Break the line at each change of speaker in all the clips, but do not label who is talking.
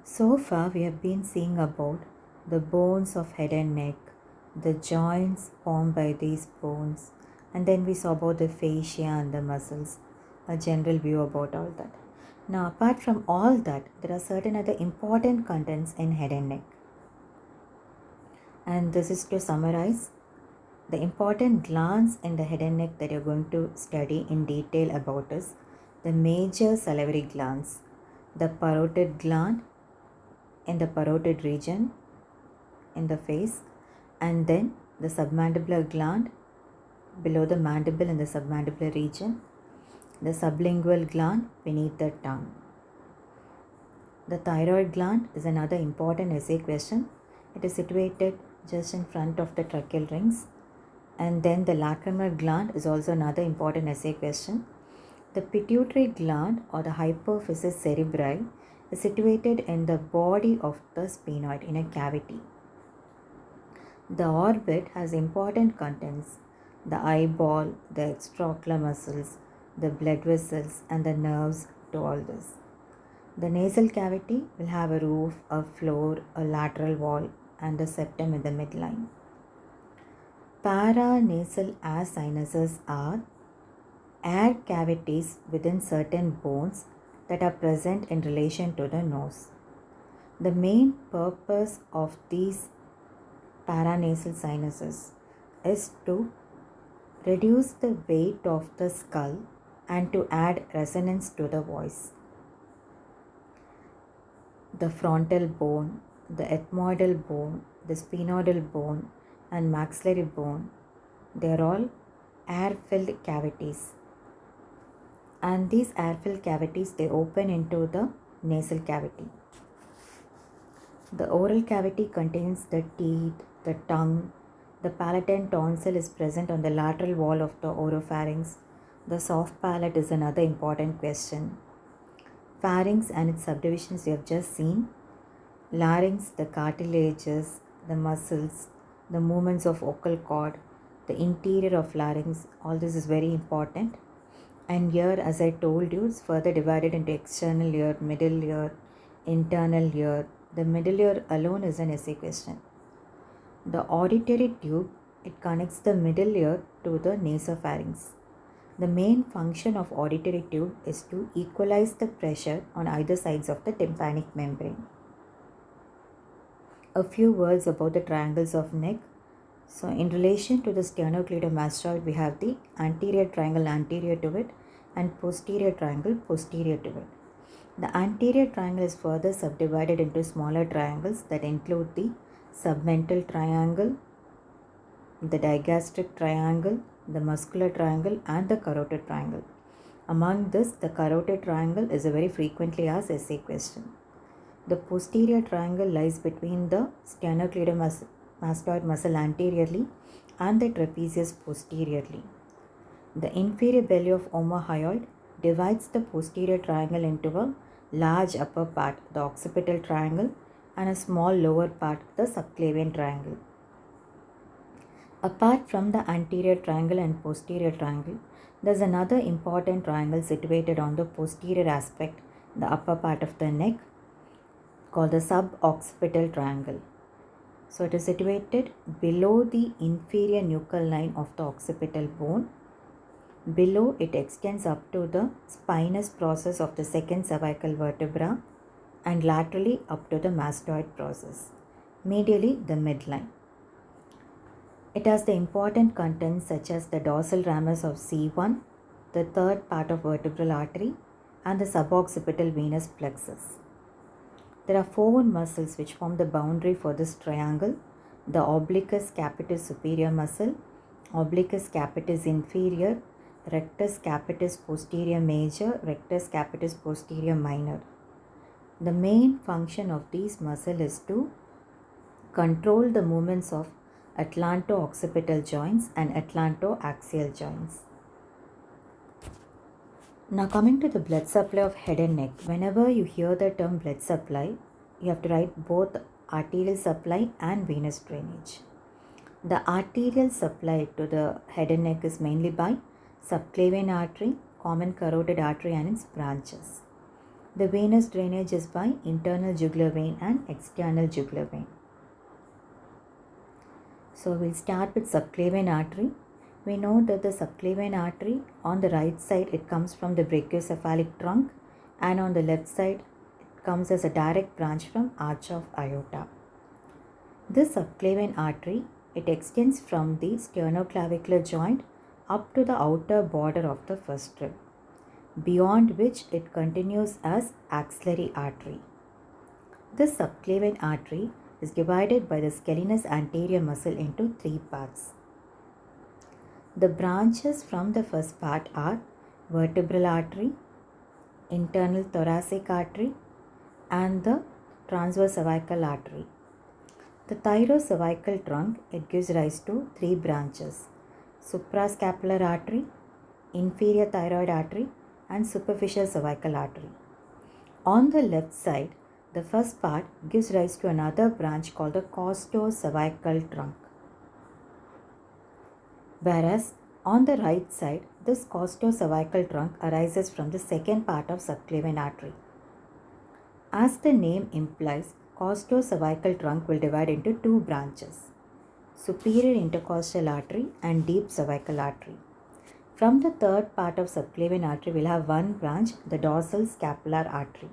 So far, we have been seeing about the bones of head and neck, the joints formed by these bones, and then we saw about the fascia and the muscles, a general view about all that. Now, apart from all that, there are certain other important contents in head and neck. And this is to summarize the important glands in the head and neck that you're going to study in detail about is the major salivary glands, the parotid gland in the parotid region in the face, and then the submandibular gland below the mandible in the submandibular region, the sublingual gland beneath the tongue. The thyroid gland is another important essay question. It is situated just in front of the tracheal rings. And then the lacrimal gland is also another important essay question. The pituitary gland or the hypophysis cerebri is situated in the body of the sphenoid in a cavity. The orbit has important contents: the eyeball, the extraocular muscles, the blood vessels, and the nerves to all this. The nasal cavity will have a roof, a floor, a lateral wall, and a septum in the midline. Paranasal air sinuses are air cavities within certain bones that are present in relation to the nose. The main purpose of these paranasal sinuses is to reduce the weight of the skull and to add resonance to the voice. The frontal bone, the ethmoidal bone, the sphenoidal bone, and maxillary bone, they are all air-filled cavities. And these air-filled cavities, they open into the nasal cavity. The oral cavity contains the teeth, the tongue. The palatine tonsil is present on the lateral wall of the oropharynx. The soft palate is another important question. Pharynx and its subdivisions you have just seen. Larynx, the cartilages, the muscles, the movements of vocal cord, the interior of larynx, all this is very important. And here, as I told you, it's further divided into external ear, middle ear, internal ear. The middle ear alone is an essay question. The auditory tube, it connects the middle ear to the nasopharynx. The main function of auditory tube is to equalize the pressure on either sides of the tympanic membrane. A few words about the triangles of neck. So in relation to the sternocleidomastoid, we have the anterior triangle anterior to it and posterior triangle posterior to it. The anterior triangle is further subdivided into smaller triangles that include the submental triangle, the digastric triangle, the muscular triangle, and the carotid triangle. Among this, the carotid triangle is a very frequently asked essay question. The posterior triangle lies between the sternocleidomastoid muscle anteriorly and the trapezius posteriorly. The inferior belly of omohyoid divides the posterior triangle into a large upper part, the occipital triangle, and a small lower part, the subclavian triangle. Apart from the anterior triangle and posterior triangle, there is another important triangle situated on the posterior aspect, the upper part of the neck, called the suboccipital triangle. So it is situated below the inferior nuchal line of the occipital bone. Below, it extends up to the spinous process of the second cervical vertebra and laterally up to the mastoid process. Medially, the midline. It has the important contents such as the dorsal ramus of C1, the third part of vertebral artery, and the suboccipital venous plexus. There are four muscles which form the boundary for this triangle: the obliquus capitis superior muscle, obliquus capitis inferior, rectus capitis posterior major, rectus capitis posterior minor. The main function of these muscles is to control the movements of atlanto-occipital joints and atlanto-axial joints. Now coming to the blood supply of head and neck. Whenever you hear the term blood supply, you have to write both arterial supply and venous drainage. The arterial supply to the head and neck is mainly by subclavian artery, common carotid artery and its branches. The venous drainage is by internal jugular vein and external jugular vein. So we'll start with subclavian artery. We know that the subclavian artery, on the right side it comes from the brachiocephalic trunk, and on the left side it comes as a direct branch from arch of aorta. This subclavian artery, it extends from the sternoclavicular joint up to the outer border of the first rib, beyond which it continues as axillary artery. This subclavian artery is divided by the scalenus anterior muscle into three parts. The branches from the first part are vertebral artery, internal thoracic artery, and the transverse cervical artery. The thyrocervical trunk, it gives rise to three branches: suprascapular artery, inferior thyroid artery, and superficial cervical artery. On the left side, the first part gives rise to another branch called the costocervical trunk. Whereas on the right side, this costocervical trunk arises from the second part of subclavian artery. As the name implies, costocervical trunk will divide into two branches: superior intercostal artery and deep cervical artery. From the third part of subclavian artery, we'll have one branch, the dorsal scapular artery.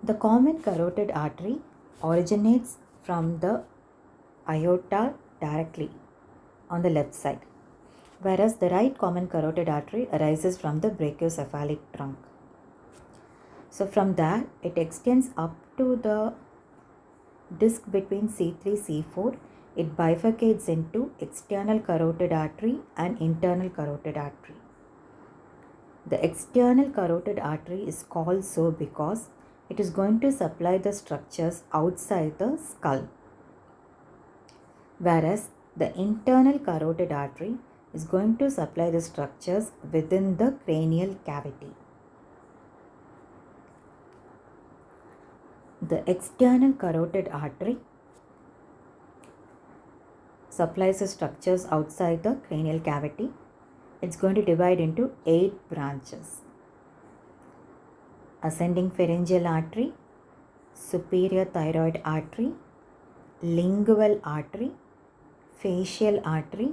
The common carotid artery originates from the aorta directly on the left side, whereas the right common carotid artery arises from the brachiocephalic trunk. So from there, it extends up to the disc between C3 C4. It bifurcates into external carotid artery and internal carotid artery. The external carotid artery is called so because it is going to supply the structures outside the skull, whereas the internal carotid artery is going to supply the structures within the cranial cavity. The external carotid artery supplies the structures outside the cranial cavity. It's going to divide into 8 branches: ascending pharyngeal artery, superior thyroid artery, lingual artery, facial artery,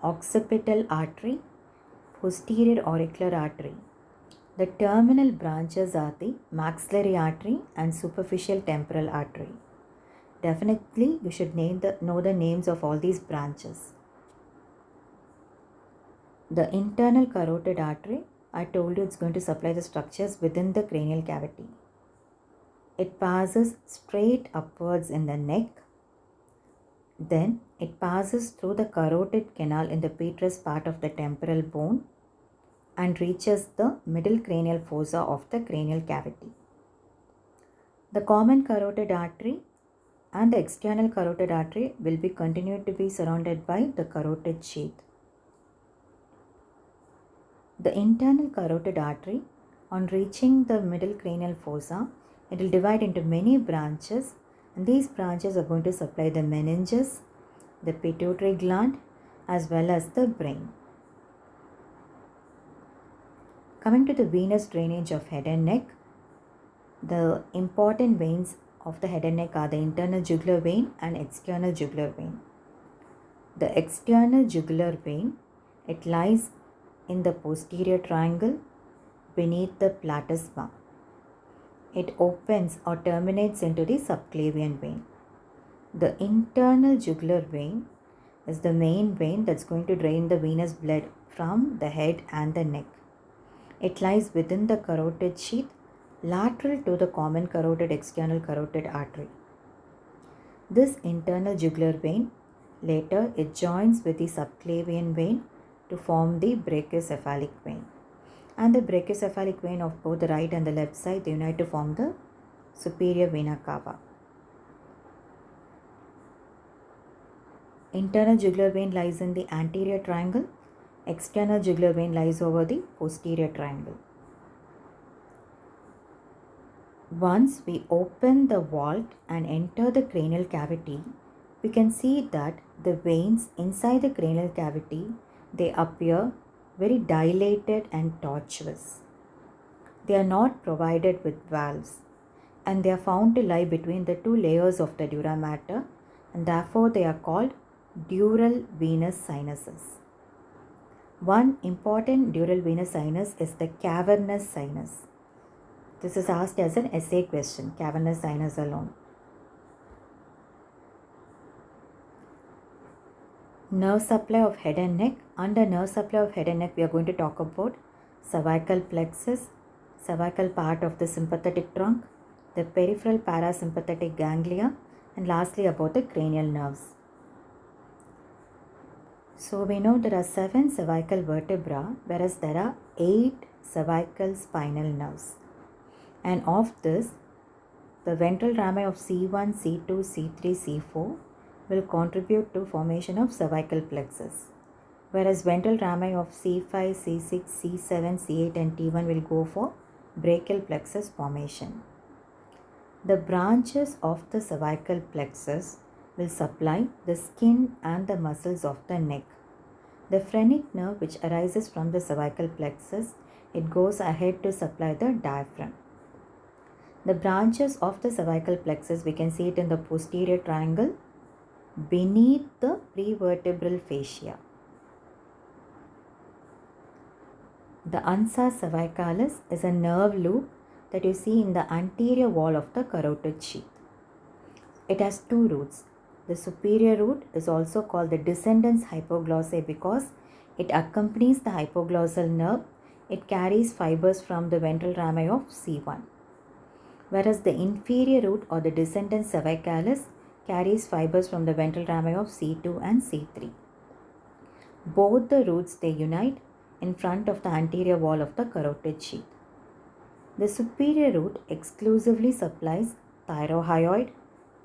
occipital artery, posterior auricular artery. The terminal branches are the maxillary artery and superficial temporal artery. Definitely, you should know the names of all these branches. The internal carotid artery, I told you it's going to supply the structures within the cranial cavity. It passes straight upwards in the neck. Then it passes through the carotid canal in the petrous part of the temporal bone and reaches the middle cranial fossa of the cranial cavity. The common carotid artery and the external carotid artery will be continued to be surrounded by the carotid sheath. The internal carotid artery, on reaching the middle cranial fossa, it will divide into many branches, and these branches are going to supply the meninges, the pituitary gland, as well as the brain. Coming to the venous drainage of head and neck, the important veins of the head and neck are the internal jugular vein and external jugular vein. The external jugular vein, it lies in the posterior triangle beneath the platysma. It opens or terminates into the subclavian vein. The internal jugular vein is the main vein that's going to drain the venous blood from the head and the neck. It lies within the carotid sheath, lateral to the common carotid external carotid artery. This internal jugular vein, later it joins with the subclavian vein to form the brachiocephalic vein. And the brachiocephalic vein of both the right and the left side, they unite to form the superior vena cava. Internal jugular vein lies in the anterior triangle. External jugular vein lies over the posterior triangle. Once we open the vault and enter the cranial cavity, we can see that the veins inside the cranial cavity, they appear very dilated and tortuous. They are not provided with valves, and they are found to lie between the two layers of the dura mater, and therefore they are called dural venous sinuses. One important dural venous sinus is the cavernous sinus. This is asked as an essay question, cavernous sinus alone. Nerve supply of head and neck. Under nerve supply of head and neck, we are going to talk about cervical plexus, cervical part of the sympathetic trunk, the peripheral parasympathetic ganglia, and lastly about the cranial nerves. So we know there are 7 cervical vertebrae, whereas there are 8 cervical spinal nerves. And of this, the ventral rami of C1, C2, C3, C4 will contribute to formation of cervical plexus, whereas ventral rami of C5, C6, C7, C8 and T1 will go for brachial plexus formation. The branches of the cervical plexus will supply the skin and the muscles of the neck. The phrenic nerve, which arises from the cervical plexus, it goes ahead to supply the diaphragm. The branches of the cervical plexus, we can see it in the posterior triangle beneath the prevertebral fascia. The ansa cervicalis is a nerve loop that you see in the anterior wall of the carotid sheath. It has 2 roots. The superior root is also called the descendens hypoglossae because it accompanies the hypoglossal nerve. It carries fibers from the ventral rami of C1. Whereas the inferior root or the descendens cervicalis carries fibers from the ventral rami of C2 and C3. Both the roots, they unite in front of the anterior wall of the carotid sheath. The superior root exclusively supplies thyrohyoid,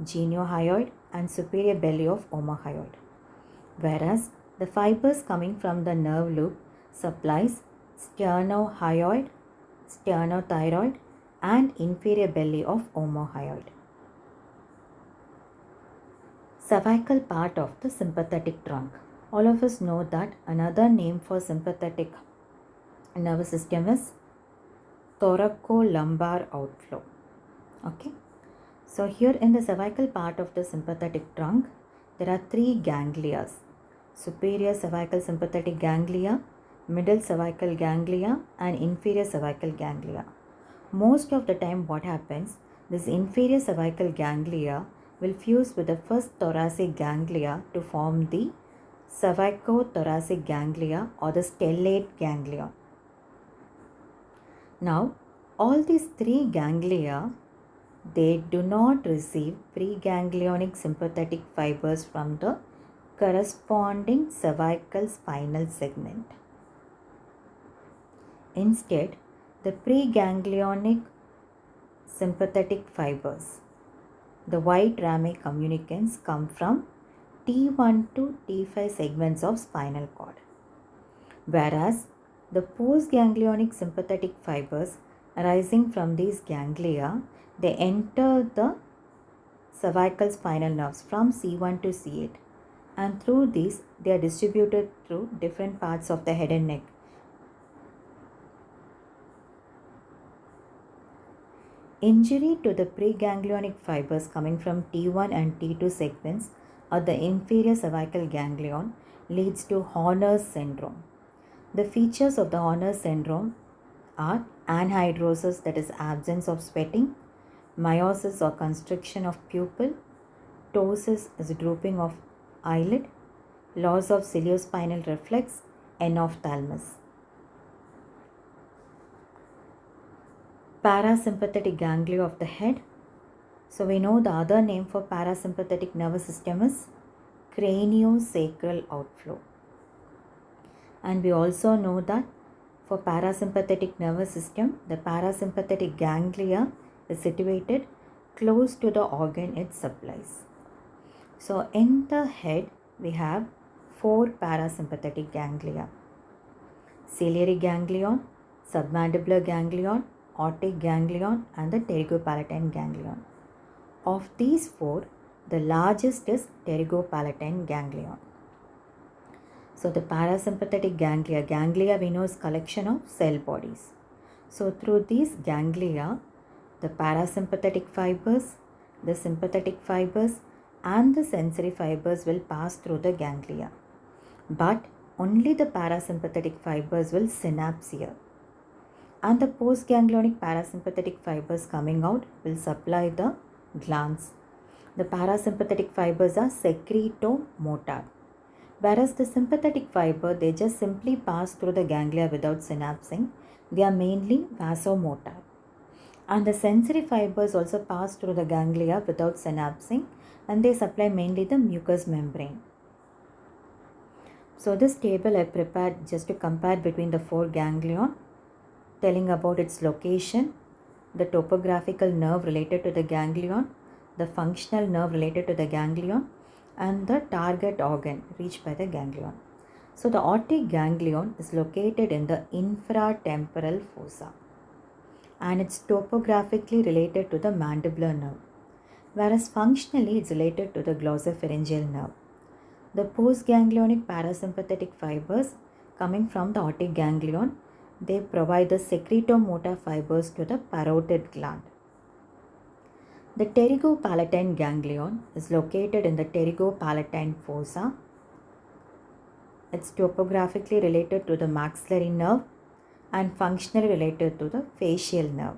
geniohyoid and superior belly of omohyoid, whereas the fibers coming from the nerve loop supplies sternohyoid, sternothyroid and inferior belly of omohyoid. Cervical part of the sympathetic trunk. All of us know that another name for sympathetic nervous system is thoracolumbar outflow. Okay. So here in the cervical part of the sympathetic trunk, there are 3 ganglia: superior cervical sympathetic ganglia, middle cervical ganglia and inferior cervical ganglia. Most of the time what happens, this inferior cervical ganglia will fuse with the first thoracic ganglia to form the cervicothoracic ganglia or the stellate ganglia. Now, all these 3 ganglia, they do not receive preganglionic sympathetic fibers from the corresponding cervical spinal segment. Instead, the preganglionic sympathetic fibers, the white rami communicants, come from T1 to T5 segments of spinal cord, whereas the postganglionic sympathetic fibers arising from these ganglia, they enter the cervical spinal nerves from C1 to C8, and through these they are distributed through different parts of the head and neck. Injury to the preganglionic fibers coming from T1 and T2 segments of the inferior cervical ganglion leads to Horner's syndrome. The features of the Horner's syndrome are anhidrosis, that is absence of sweating, miosis or constriction of pupil, ptosis is drooping of eyelid, loss of ciliospinal reflex, enophthalmos. Parasympathetic ganglia of the head. So we know the other name for parasympathetic nervous system is craniosacral outflow. And we also know that for parasympathetic nervous system, the parasympathetic ganglia is situated close to the organ it supplies. So in the head, we have 4 parasympathetic ganglia: ciliary ganglion, submandibular ganglion, otic ganglion and the pterygopalatine ganglion. Of these 4, the largest is pterygopalatine ganglion. So the parasympathetic ganglia we know is collection of cell bodies. So through these ganglia, the parasympathetic fibers, the sympathetic fibers, and the sensory fibers will pass through the ganglia. But only the parasympathetic fibers will synapse here. And the postganglionic parasympathetic fibers coming out will supply the glands. The parasympathetic fibers are secretomotor, whereas the sympathetic fiber, they just simply pass through the ganglia without synapsing. They are mainly vasomotor. And the sensory fibers also pass through the ganglia without synapsing, and they supply mainly the mucous membrane. So this table I prepared just to compare between the four ganglion, telling about its location, the topographical nerve related to the ganglion, the functional nerve related to the ganglion, and the target organ reached by the ganglion. So the aortic ganglion is located in the infratemporal fossa, and it's topographically related to the mandibular nerve, whereas functionally it's related to the glossopharyngeal nerve. The postganglionic parasympathetic fibers coming from the aortic ganglion, they provide the secretomotor fibers to the parotid gland. The pterygopalatine ganglion is located in the pterygopalatine fossa. It's topographically related to the maxillary nerve and functionally related to the facial nerve.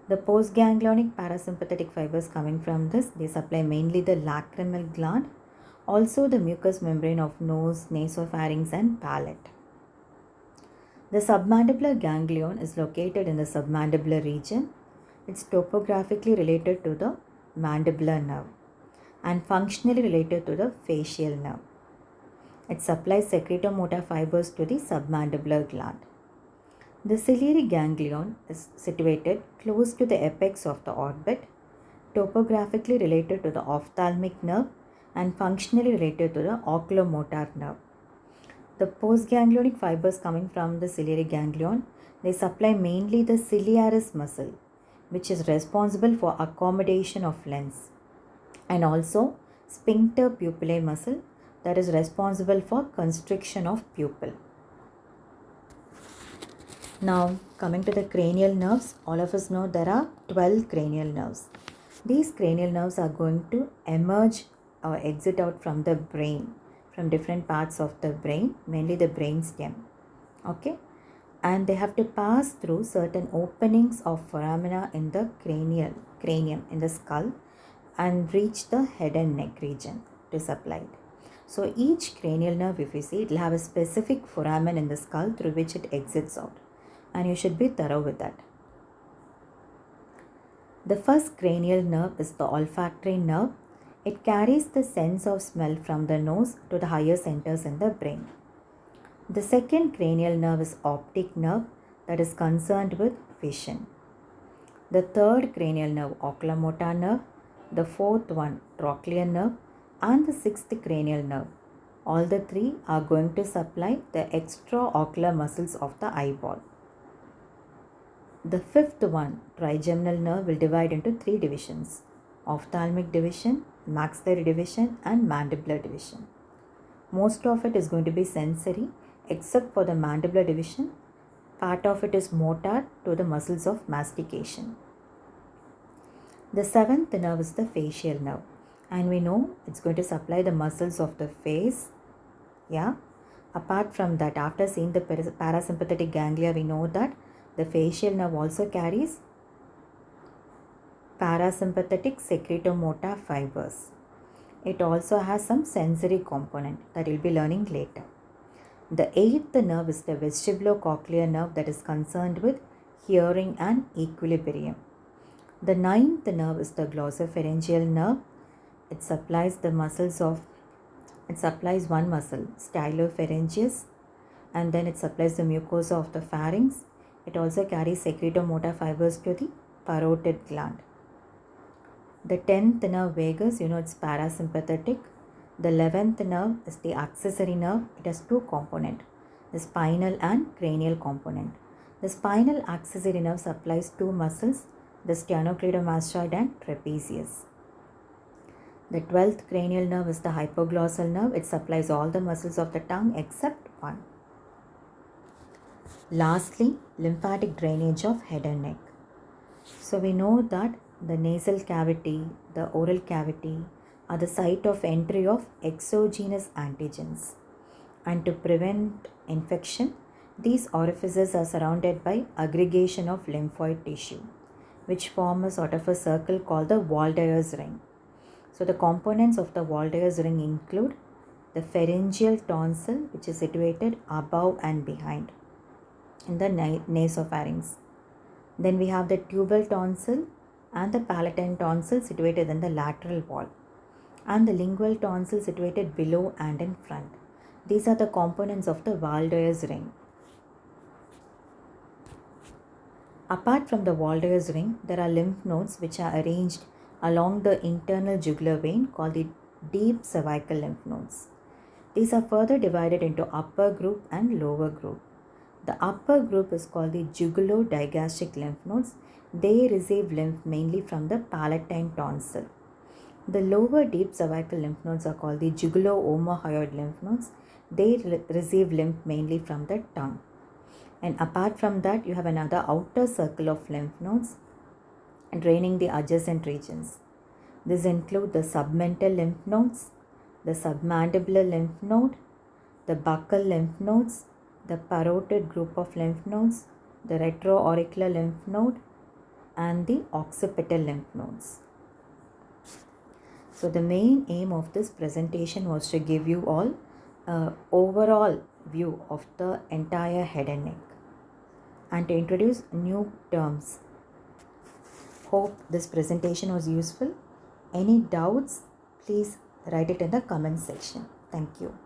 The postganglionic parasympathetic fibers coming from this, they supply mainly the lacrimal gland, also the mucous membrane of nose, nasopharynx, and palate. The submandibular ganglion is located in the submandibular region. It's topographically related to the mandibular nerve and functionally related to the facial nerve. It supplies secretomotor fibers to the submandibular gland. The ciliary ganglion is situated close to the apex of the orbit, topographically related to the ophthalmic nerve and functionally related to the oculomotor nerve. The postganglionic fibers coming from the ciliary ganglion, they supply mainly the ciliaris muscle, which is responsible for accommodation of lens, and also sphincter pupillae muscle, that is responsible for constriction of pupil. Now coming to the cranial nerves, all of us know there are 12 cranial nerves. These cranial nerves are going to emerge or exit out from the brain, from different parts of the brain, mainly the brain stem. Okay, and they have to pass through certain openings of foramina in the cranium in the skull and reach the head and neck region to supply it. So each cranial nerve, if you see, it will have a specific foramen in the skull through which it exits out, and you should be thorough with that. The first cranial nerve is the olfactory nerve. It carries the sense of smell from the nose to the higher centers in the brain. The second cranial nerve is optic nerve, that is concerned with vision. The third cranial nerve, oculomotor nerve. The fourth one, trochlear nerve, and the sixth cranial nerve. All the three are going to supply the extraocular muscles of the eyeball. The fifth one, trigeminal nerve, will divide into three divisions: ophthalmic division, maxillary division, and mandibular division. Most of it is going to be sensory, except for the mandibular division. Part of it is motor to the muscles of mastication. The seventh nerve is the facial nerve, and we know it's going to supply the muscles of the face. Yeah. Apart from that, after seeing the parasympathetic ganglia, we know that the facial nerve also carries parasympathetic secretomotor fibers. It also has some sensory component that we'll be learning later. The eighth nerve is the vestibulocochlear nerve, that is concerned with hearing and equilibrium. The ninth nerve is the glossopharyngeal nerve. It supplies one muscle, stylopharyngeus, and then it supplies the mucosa of the pharynx. It also carries secretomotor fibers to the parotid gland. The 10th nerve, vagus, it's parasympathetic. The 11th nerve is the accessory nerve. It has two components, the spinal and cranial component. The spinal accessory nerve supplies two muscles, the sternocleidomastoid and trapezius. The 12th cranial nerve is the hypoglossal nerve. It supplies all the muscles of the tongue except one. Lastly, lymphatic drainage of head and neck. So we know that the nasal cavity, the oral cavity are the site of entry of exogenous antigens. And to prevent infection, these orifices are surrounded by aggregation of lymphoid tissue, which form a sort of a circle called the Waldeur's ring. So the components of the Waldeur's ring include the pharyngeal tonsil, which is situated above and behind in the nasopharynx. Then we have the tubal tonsil and the palatine tonsil situated in the lateral wall, and the lingual tonsil situated below and in front. These are the components of the Waldeur's ring. Apart from the Waldeur's ring, there are lymph nodes which are arranged along the internal jugular vein called the deep cervical lymph nodes. These are further divided into upper group and lower group. The upper group is called the jugulo-digastric lymph nodes. They receive lymph mainly from the palatine tonsil. The lower deep cervical lymph nodes are called the jugulo-omohyoid lymph nodes. They receive lymph mainly from the tongue. And apart from that, you have another outer circle of lymph nodes draining the adjacent regions. These include the submental lymph nodes, the submandibular lymph node, the buccal lymph nodes, the parotid group of lymph nodes, the retroauricular lymph node, and the occipital lymph nodes. So the main aim of this presentation was to give you all an overall view of the entire head and neck and to introduce new terms. Hope this presentation was useful. Any doubts, please write it in the comment section. Thank you.